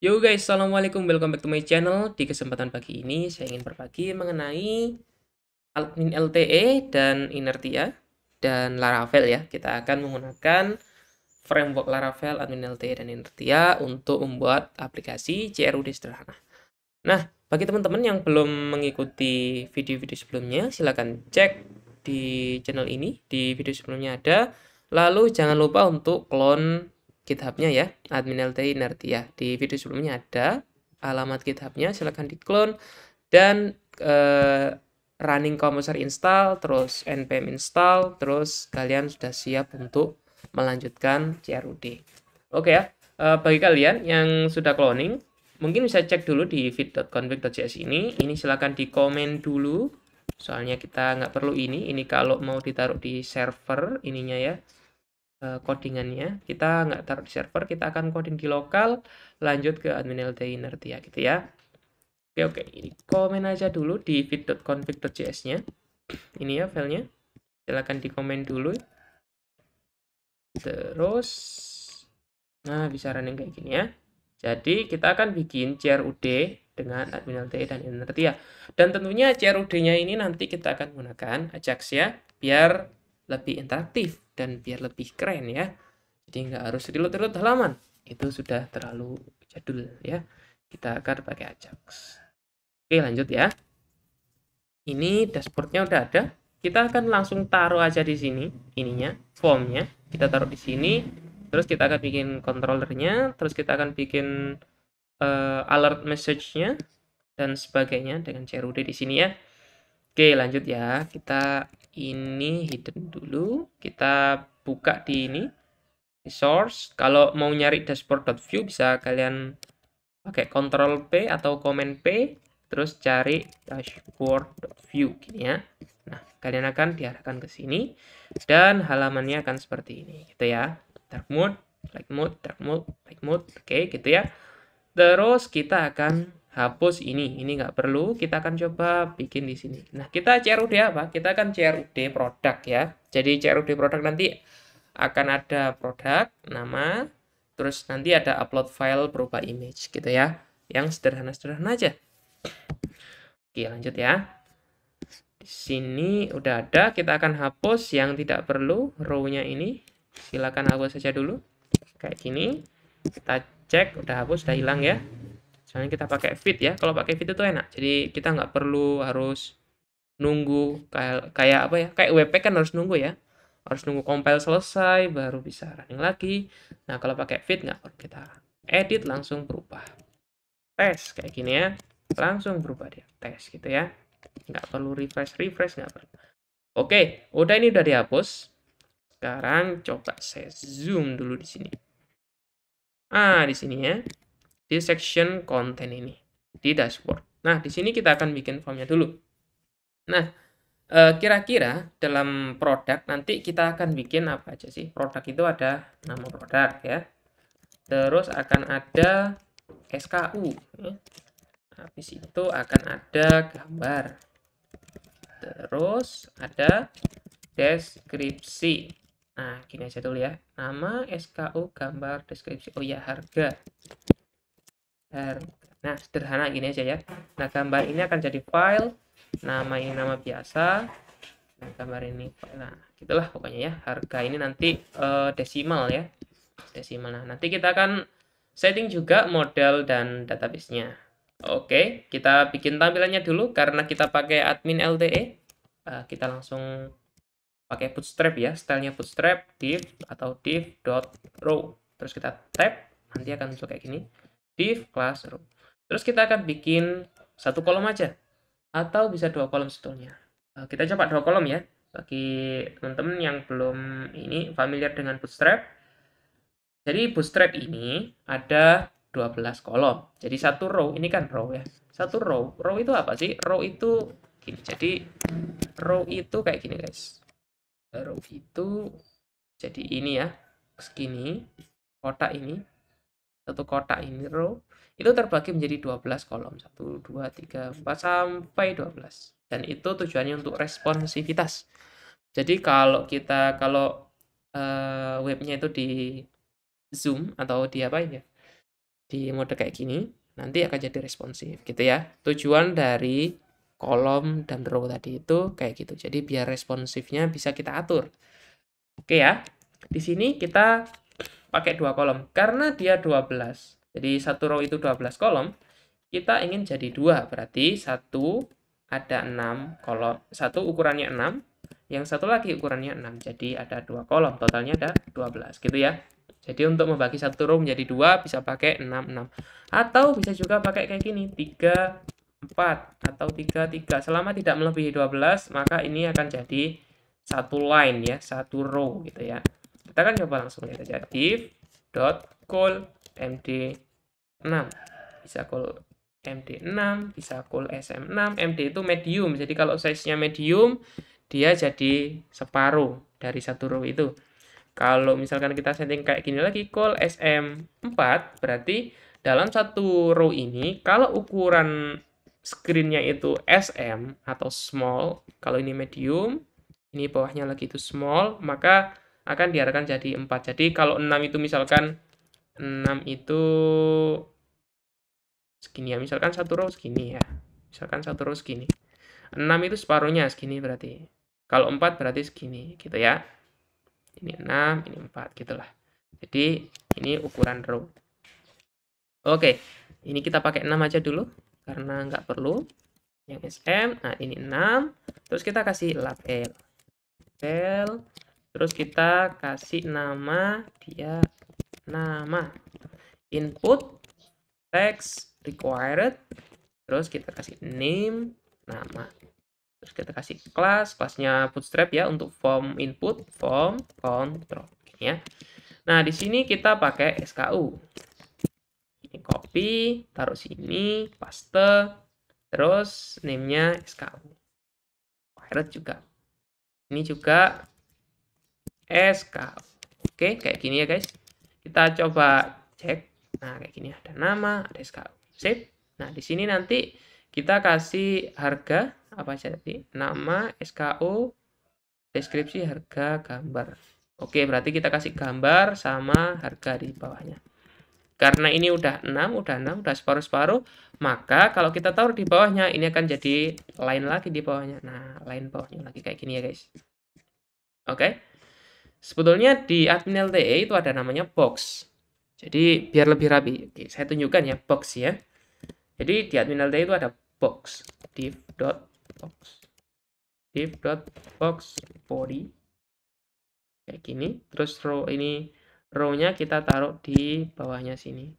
Yo guys, assalamualaikum, welcome back to my channel. Di kesempatan pagi ini, saya ingin berbagi mengenai admin LTE dan Inertia dan Laravel ya. Kita akan menggunakan framework Laravel, admin LTE dan Inertia untuk membuat aplikasi CRUD sederhana. Nah, bagi teman-teman yang belum mengikuti video-video sebelumnya, silakan cek di channel ini. Di video sebelumnya ada. Lalu jangan lupa untuk clone GitHub-nya ya, admin LTI Inertia. Di video sebelumnya ada alamat GitHub-nya, silakan di-clone dan running composer install, terus npm install, terus kalian sudah siap untuk melanjutkan CRUD. Oke ya, bagi kalian yang sudah cloning, mungkin bisa cek dulu di feed.config.js ini. Ini silakan di komen dulu. Soalnya kita nggak perlu ini kalau mau ditaruh di server ininya ya, codingannya. Kita nggak taruh di server, kita akan coding di lokal, lanjut ke admin LTI Inertia gitu ya. Oke, ini komen aja dulu di feed.config.js-nya. Ini ya filenya. Silakan di komen dulu. Terus, nah bisa running kayak gini ya. Jadi kita akan bikin CRUD dengan admin LTE dan Inertia. Dan tentunya CRUD-nya ini nanti kita akan menggunakan Ajax ya, biar lebih interaktif dan biar lebih keren ya. Jadi nggak harus reload-reload halaman. Itu sudah terlalu jadul ya. Kita akan pakai Ajax. Oke, lanjut ya. Ini dashboardnya udah ada. Kita akan langsung taruh aja di sini, ininya, formnya. Kita taruh di sini. Terus kita akan bikin controllernya. Terus kita akan bikin alert message-nya dan sebagainya dengan CRUD di sini ya. Oke, lanjut ya. Kita ini hidden dulu. Kita buka di ini resource. Kalau mau nyari dashboard.view bisa kalian pakai Ctrl P atau Command P, terus cari dashboard.view gini ya. Nah, kalian akan diarahkan ke sini dan halamannya akan seperti ini gitu ya. Dark mode, light mode, dark mode, light mode. Oke, gitu ya. Terus kita akan hapus ini nggak perlu, kita akan coba bikin di sini. Nah, kita CRUD apa? Kita akan CRUD produk ya. Jadi CRUD produk nanti akan ada produk, nama, terus nanti ada upload file berupa image gitu ya. Yang sederhana-sederhana aja. Oke, lanjut ya. Di sini udah ada, kita akan hapus yang tidak perlu, row-nya ini. Silakan hapus saja dulu. Kayak gini. Kita cek, udah hapus, udah hilang ya. Soalnya kita pakai feed ya. Kalau pakai feed itu enak. Jadi kita nggak perlu harus nunggu kayak apa ya? Kayak WP kan harus nunggu ya. Harus nunggu compile selesai baru bisa running lagi. Nah, kalau pakai feed nggak perlu, kita edit langsung berubah. Tes kayak gini ya. Langsung berubah dia. Tes gitu ya. Nggak perlu refresh nggak perlu. Oke, udah ini udah dihapus. Sekarang coba saya zoom dulu di sini. Di sini ya. Di section konten ini, di dashboard. Nah, di sini kita akan bikin formnya dulu. Nah, kira-kira dalam produk nanti kita akan bikin apa aja sih? Produk itu ada nama produk ya. Terus akan ada SKU ya. Habis itu akan ada gambar. Terus ada deskripsi. Nah, gini aja dulu ya. Nama, SKU, gambar, deskripsi. Oh ya, harga. Nah, sederhana gini aja ya. Nah, gambar ini akan jadi file, nama ini nama biasa, nah, gambar ini file. Nah, gitulah pokoknya ya. Harga ini nanti desimal ya. Desimal. Nah, nanti kita akan setting juga model dan database-nya. Oke, kita bikin tampilannya dulu karena kita pakai admin LTE. Kita langsung pakai bootstrap ya, stylenya bootstrap div atau div.row. Terus kita tab, nanti akan muncul kayak gini. Div class row. Terus kita akan bikin satu kolom aja atau bisa dua kolom sebetulnya. Kita coba dua kolom ya. Bagi teman-teman yang belum ini familiar dengan Bootstrap. Jadi Bootstrap ini ada 12 kolom. Jadi satu row, ini kan row ya. Satu row. Row itu apa sih? Row itu gini. Jadi row itu kayak gini guys. Row itu jadi ini ya. Segini. Kotak ini. Satu kotak ini row itu terbagi menjadi 12 kolom. 1, 2, 3, 4 sampai 12. Dan itu tujuannya untuk responsivitas. Jadi kalau webnya itu di zoom atau di apa ya? di mode kayak gini, nanti akan jadi responsif gitu ya. Tujuan dari kolom dan row tadi itu kayak gitu. Jadi biar responsifnya bisa kita atur. Oke ya. Di sini kita pakai 2 kolom karena dia 12. Jadi satu row itu 12 kolom, kita ingin jadi 2. Berarti satu ada 6 kolom. Satu ukurannya 6, yang satu lagi ukurannya 6. Jadi ada 2 kolom, totalnya ada 12 gitu ya. Jadi untuk membagi satu row menjadi 2 bisa pakai 6, 6. Atau bisa juga pakai kayak gini, 3, 4 atau 3, 3. Selama tidak melebihi 12, maka ini akan jadi satu line ya, satu row gitu ya. Kita kan coba langsung lihat aja. Div dot call md6. Bisa call md6, bisa call sm6. md itu medium. Jadi kalau size-nya medium, dia jadi separuh dari satu row itu. Kalau misalkan kita setting kayak gini lagi, call SM4, berarti dalam satu row ini, kalau ukuran screen-nya itu SM atau small, kalau ini medium, ini bawahnya lagi itu small, maka akan diarahkan jadi 4. Jadi kalau 6 itu misalkan 6 itu segini ya, misalkan satu row segini ya. Misalkan satu row segini. 6 itu separuhnya segini berarti. Kalau 4 berarti segini gitu ya. Ini 6, ini 4 gitulah. Jadi ini ukuran row. Oke, ini kita pakai 6 aja dulu karena nggak perlu yang SM. Nah, ini 6. Terus kita kasih label. Terus kita kasih nama, dia nama. Input text required. Terus kita kasih name, nama. Terus kita kasih kelasnya bootstrap ya untuk form input, form control ya. Nah, di sini kita pakai SKU. Ini copy, taruh sini, paste, terus name-nya SKU. Pirate juga. Ini juga SKU. Oke, kayak gini ya guys. Kita coba cek. Nah, kayak gini ada nama, ada SKU. Save. Nah, di sini nanti kita kasih harga apa aja tadi? Nama, SKU, deskripsi, harga, gambar. Oke, berarti kita kasih gambar sama harga di bawahnya. Karena ini udah 6, udah separuh-separuh, maka kalau kita taruh di bawahnya, ini akan jadi line lagi di bawahnya. Nah, line bawahnya lagi kayak gini ya, guys. Oke. Sebetulnya di admin LTE itu ada namanya box. Jadi, biar lebih rapi. Oke, saya tunjukkan ya, box ya. Jadi, di admin LTE itu ada box. Div.box. Div.box body. Kayak gini. Terus row ini, row-nya kita taruh di bawahnya sini.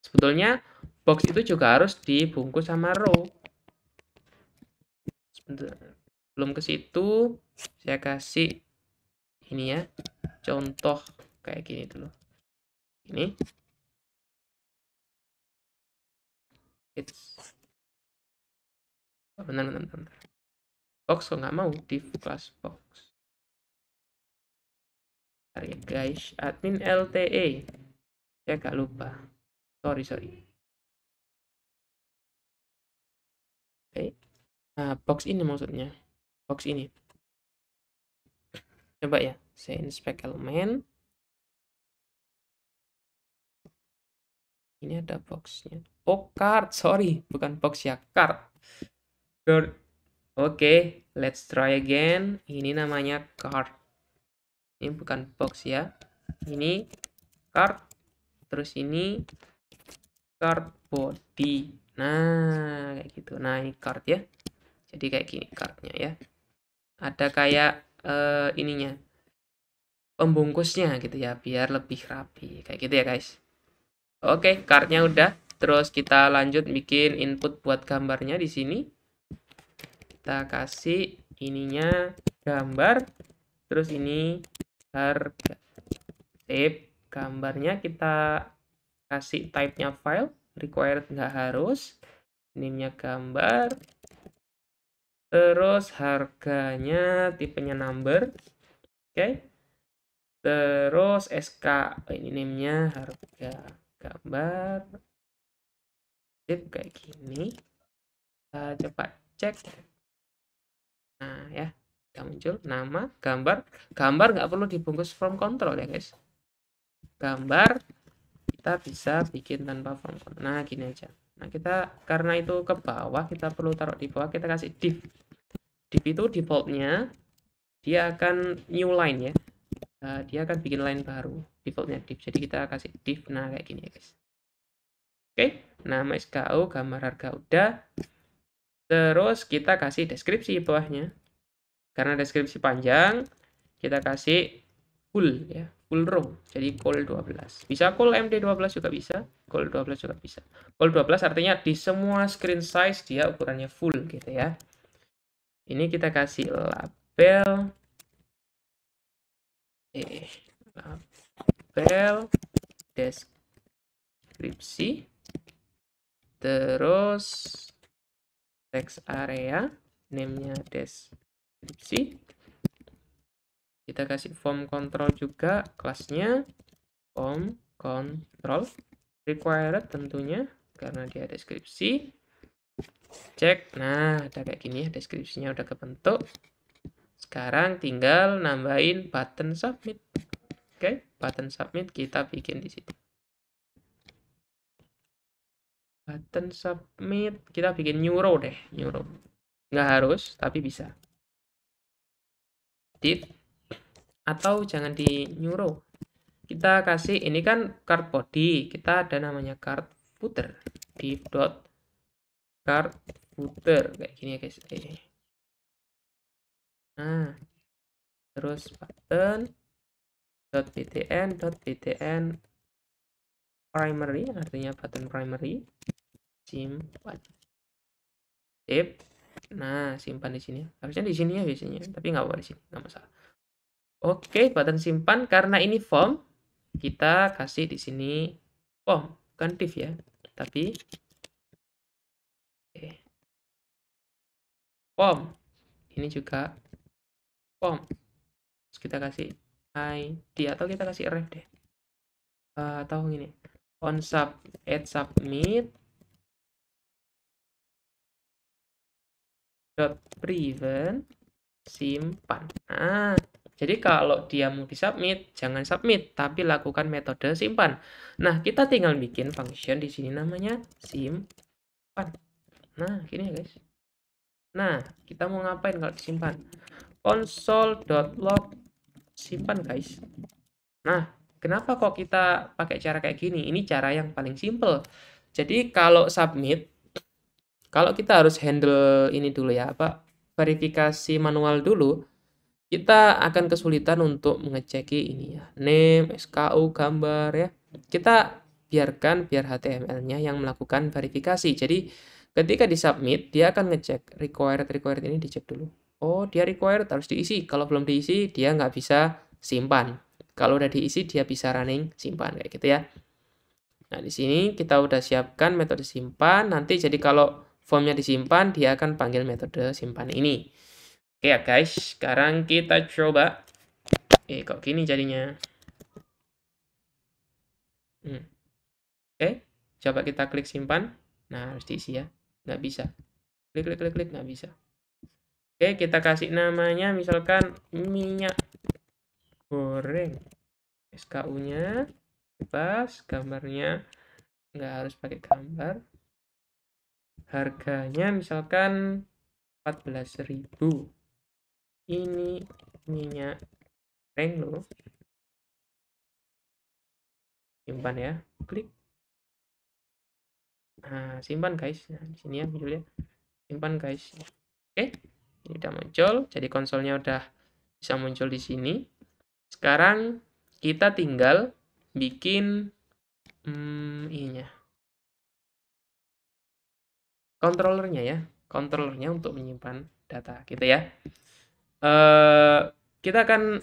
Sebetulnya box itu juga harus dibungkus sama row. Sebentar. Belum ke situ, saya kasih ini ya. Contoh kayak gini dulu. Ini. Bentar. Box kok nggak mau div class box. Bentar ya guys, admin LTE. Saya nggak lupa. Sorry. Oke. Nah, box ini maksudnya. Box ini. Coba ya, saya inspect elemen. Ini ada boxnya. Oh, card. Sorry, bukan box ya, card. Oke, let's try again. Ini namanya card. Ini bukan box ya. Ini card. Terus ini card body. Nah, kayak gitu. Nah, ini card ya. Jadi kayak gini cardnya ya. Ada kayak ininya. Pembungkusnya gitu ya, biar lebih rapi. Kayak gitu ya, guys. Oke, cardnya udah. Terus kita lanjut bikin input buat gambarnya di sini. Kita kasih ininya gambar. Terus ini harga. Save. Gambarnya kita kasih type-nya file. Required nggak harus. Name-nya gambar. Terus harganya tipenya number. Oke. Terus SK. Ini name-nya harga gambar. Save kayak gini. Kita coba cek. Nah ya, udah muncul nama, gambar. Gambar nggak perlu dibungkus from control ya guys. Gambar kita bisa bikin tanpa form. Nah, gini aja. Nah, kita karena itu ke bawah, kita perlu taruh di bawah, kita kasih div. Div itu defaultnya dia akan new line ya. Dia akan bikin line baru, defaultnya div. Jadi kita kasih div, nah kayak gini ya guys. Oke, nama SKU, gambar harga udah. Terus kita kasih deskripsi bawahnya. Karena deskripsi panjang, kita kasih full ya, full row. Jadi call 12. Bisa call MD12 juga bisa, call 12 juga bisa. Call 12 artinya di semua screen size dia ukurannya full gitu ya. Ini kita kasih label label deskripsi, terus text area, name-nya deskripsi. Kita kasih form control juga, kelasnya form control required tentunya karena dia deskripsi. Cek, nah ada kayak gini ya, deskripsinya udah kebentuk. Sekarang tinggal nambahin button submit. Oke, button submit kita bikin di situ. Button submit kita bikin new row deh, new row. Nggak harus, tapi bisa. Div atau jangan di new row. Kita kasih ini kan card body, kita ada namanya card footer. Div dot card footer kayak gini ya guys. Nah, terus button .btn primary artinya button primary, simpan. Sip. Nah, simpan di sini. Harusnya di sini ya biasanya, tapi nggak apa di sini, nggak masalah. Oke, button simpan karena ini form, kita kasih di sini form, bukan div ya, tapi form. Ini juga form. Terus kita kasih ID atau kita kasih ref deh. Atau ini on sub add submit dot prevent simpan. Nah, jadi kalau dia mau disubmit, jangan submit, tapi lakukan metode simpan. Nah, kita tinggal bikin function di sini namanya simpan. Nah, gini ya guys. Nah, kita mau ngapain kalau disimpan? Console.log simpan guys. Nah, kenapa kok kita pakai cara kayak gini? Ini cara yang paling simple. Jadi kalau submit, kalau kita harus handle ini dulu ya, verifikasi manual dulu, kita akan kesulitan untuk mengeceki ini ya, name, SKU, gambar ya. Kita biarkan biar HTML-nya yang melakukan verifikasi. Jadi ketika disubmit, dia akan ngecek required ini dicek dulu. Oh, dia required harus diisi. Kalau belum diisi, dia nggak bisa simpan. Kalau udah diisi, dia bisa running simpan kayak gitu ya. Nah, di sini kita udah siapkan metode simpan. Nanti jadi kalau formnya disimpan, dia akan panggil metode simpan ini. Oke ya guys, sekarang kita coba. Kok gini jadinya? Oke, coba kita klik simpan. Nah, harus diisi ya. Nggak bisa. Klik, nggak bisa. Oke, kita kasih namanya misalkan minyak goreng. SKU-nya bebas, gambarnya nggak harus pakai gambar. Harganya misalkan 14.000. Ini minyak goreng loh. Simpan ya, klik. Nah, simpan guys. Nah, di sini ya judulnya. Simpan guys. Oke, ini udah muncul. Jadi konsolnya udah bisa muncul di sini. Sekarang kita tinggal bikin ininya. Controllernya ya. Controllernya untuk menyimpan data gitu ya. Kita akan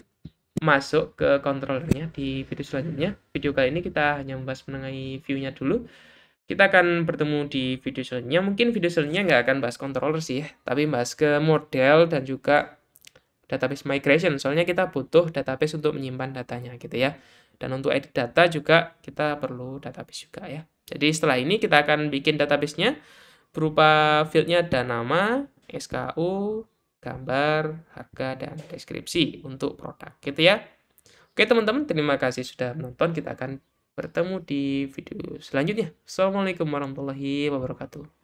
masuk ke controllernya di video selanjutnya. Video kali ini kita hanya membahas mengenai view-nya dulu. Kita akan bertemu di video selanjutnya. Mungkin video selanjutnya nggak akan bahas controller sih ya, tapi bahas ke model dan juga database migration. Soalnya kita butuh database untuk menyimpan datanya gitu ya. Dan untuk edit data juga kita perlu database juga ya. Jadi setelah ini kita akan bikin database-nya berupa field-nya ada nama, SKU, gambar, harga, dan deskripsi untuk produk gitu ya. Oke teman-teman, terima kasih sudah menonton. Kita akan Bertemu di video selanjutnya. Assalamualaikum warahmatullahi wabarakatuh.